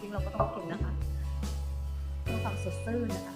ริงๆเราก็ต้องกินนะคะเพื่อความสดชื่นนะคะ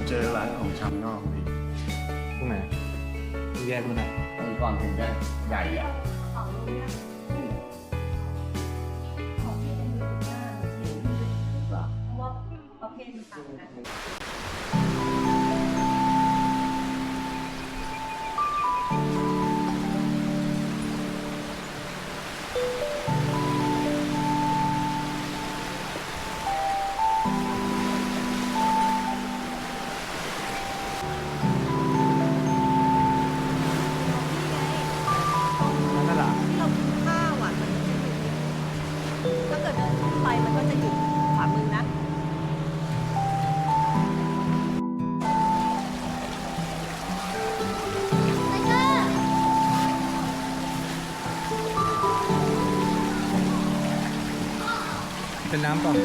เจอร้านของชำนอกพี่ ตรงไหนแยกมันอ่ะ ตรงก่อนถึงจะใหญ่อะ ของลุงเนี่ยของที่เป็นยูทูบเบอร์เห็นเพราะว่าประเภทมันต่างกันนั่นแหละ ที่เรากินข้าวอ่ะมันจะอยู่ถ้าเกิดเดินไปมันก็จะอยู่ขวามือนะเป็นน้ำก่อน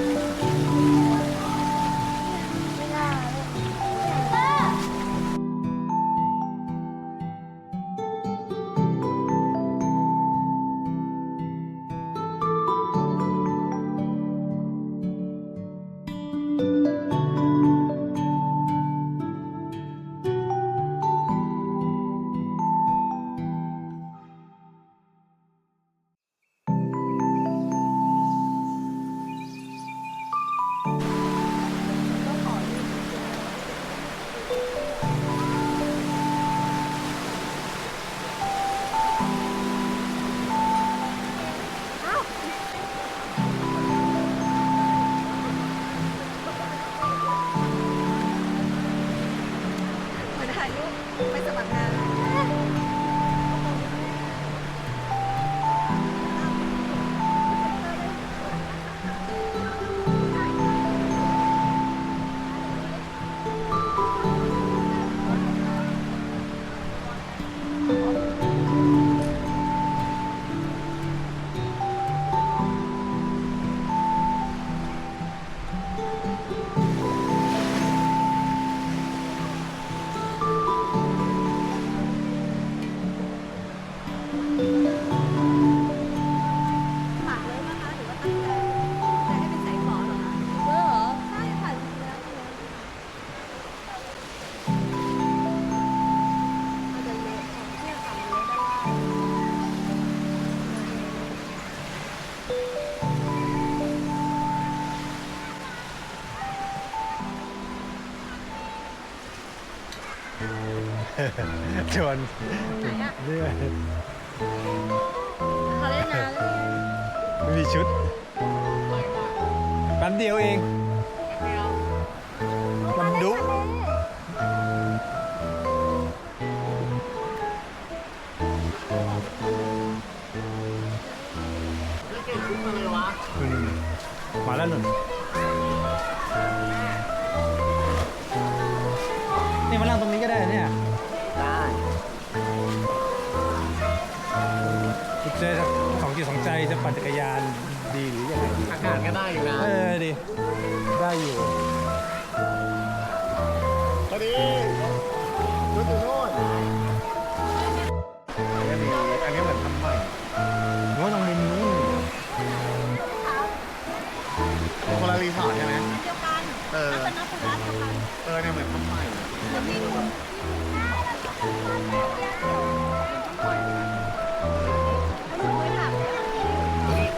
ไปสมัครงานฝากเลยนะคะหรือว่าตั้งใจจะให้เป็นสายฝอเหรอคะเบอร์เหรอใช่ค่ะจริงๆแล้วมันจะเละเนี่ยค่ะมันเละด้านล่าง ชวน ไหนอะ เนี่ย เขาเล่นน้ำเลย ไม่มีชุดแป๊บเดียวเอง มันดุ แล้วเก่งขึ้นมาเลยวะ อืม มาแล้วหนึ่งนี่มานั่งตรงนี้ก็ได้เนี่ยได้คุณเจสองจิตสองใจจะปั่นจักรยานดีหรือยังไงอากาศก็ได้อยู่นะดีได้อยู่พอดีรถอยู่โน่นอันนี้เหมือนทำใหม่ว่าตรงมุมนู้นคนละรีสอร์ทใช่ไหม เดียวกัน เออ น่าจะนับเป็นร้านเดียวกัน เนี่ยเหมือนทำใหม่ เดี๋ยวพี่ดูลุงไปถามเลย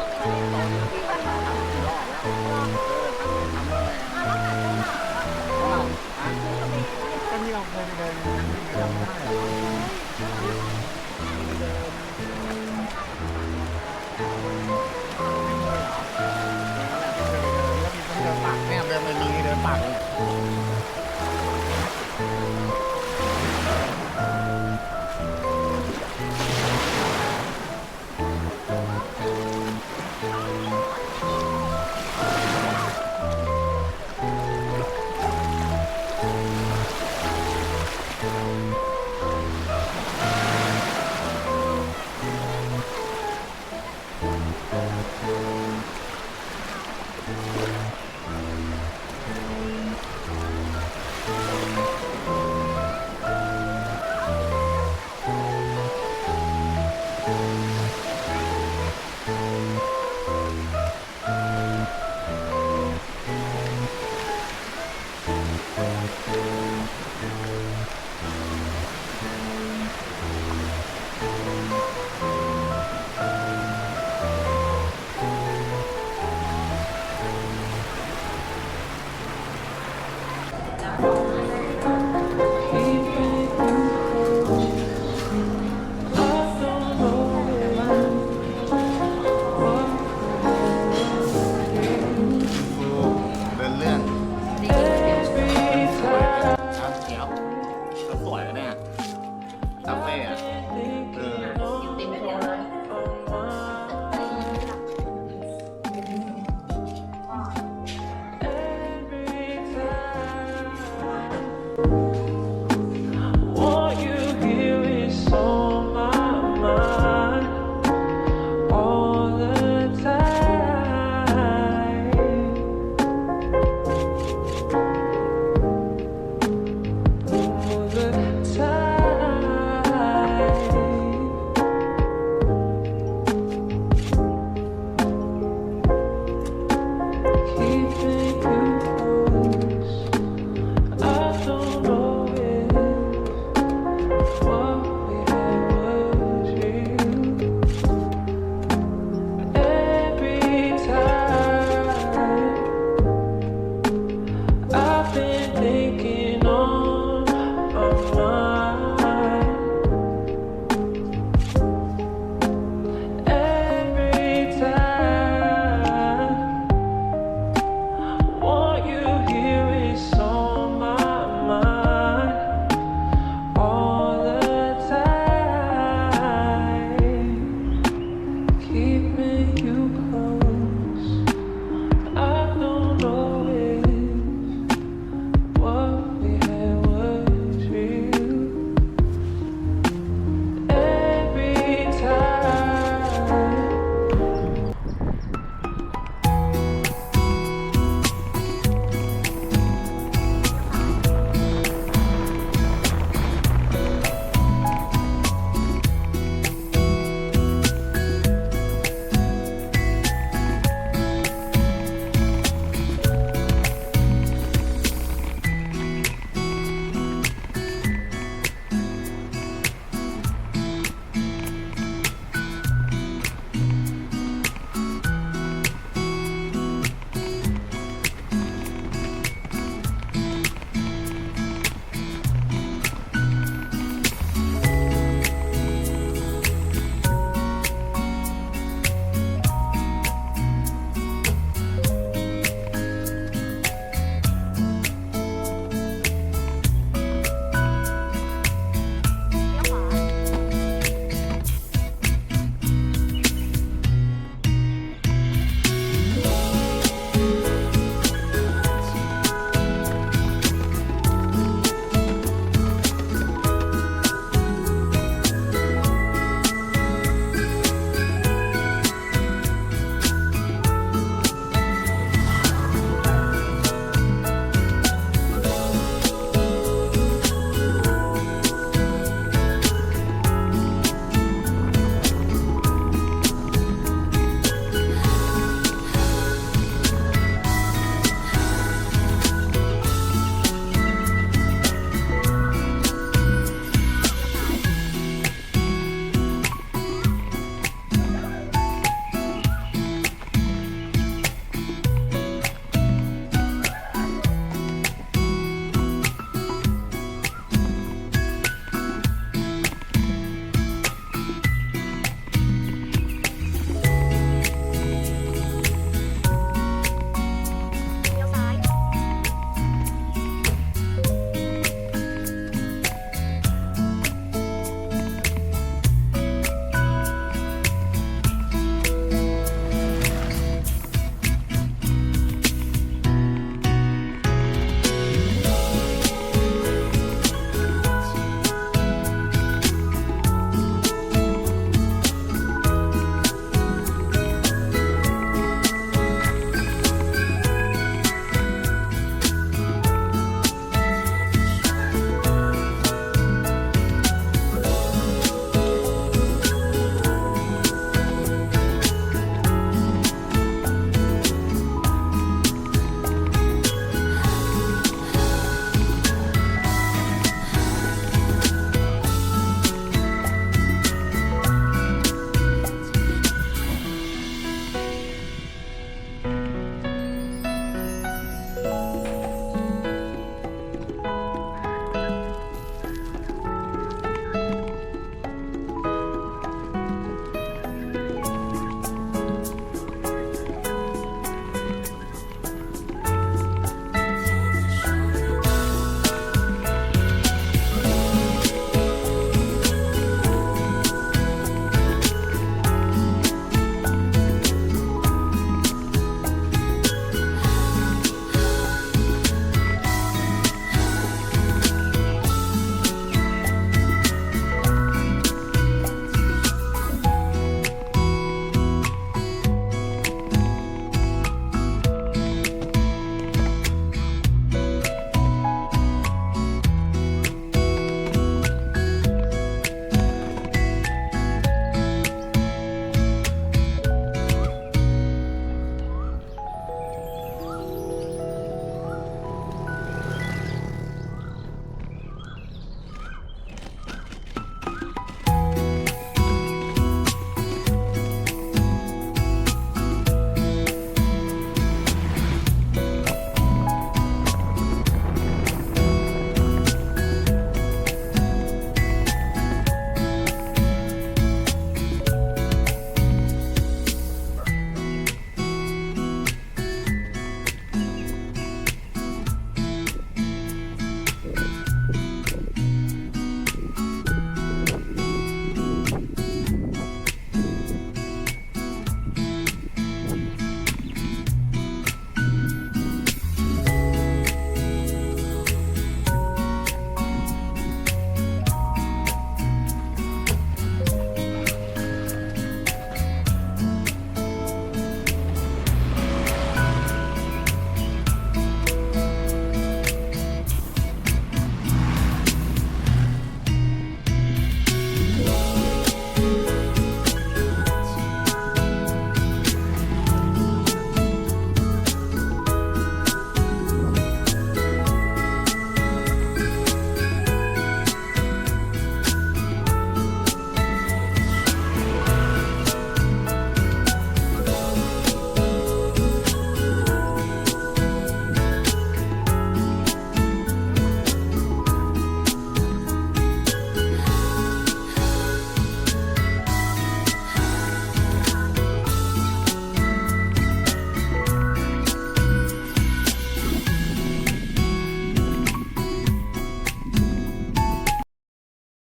ก็ที่เราเคยไปเดินนั่งที่จำได้เดินปากเนี่ยเดินมันมีเดินปากเลย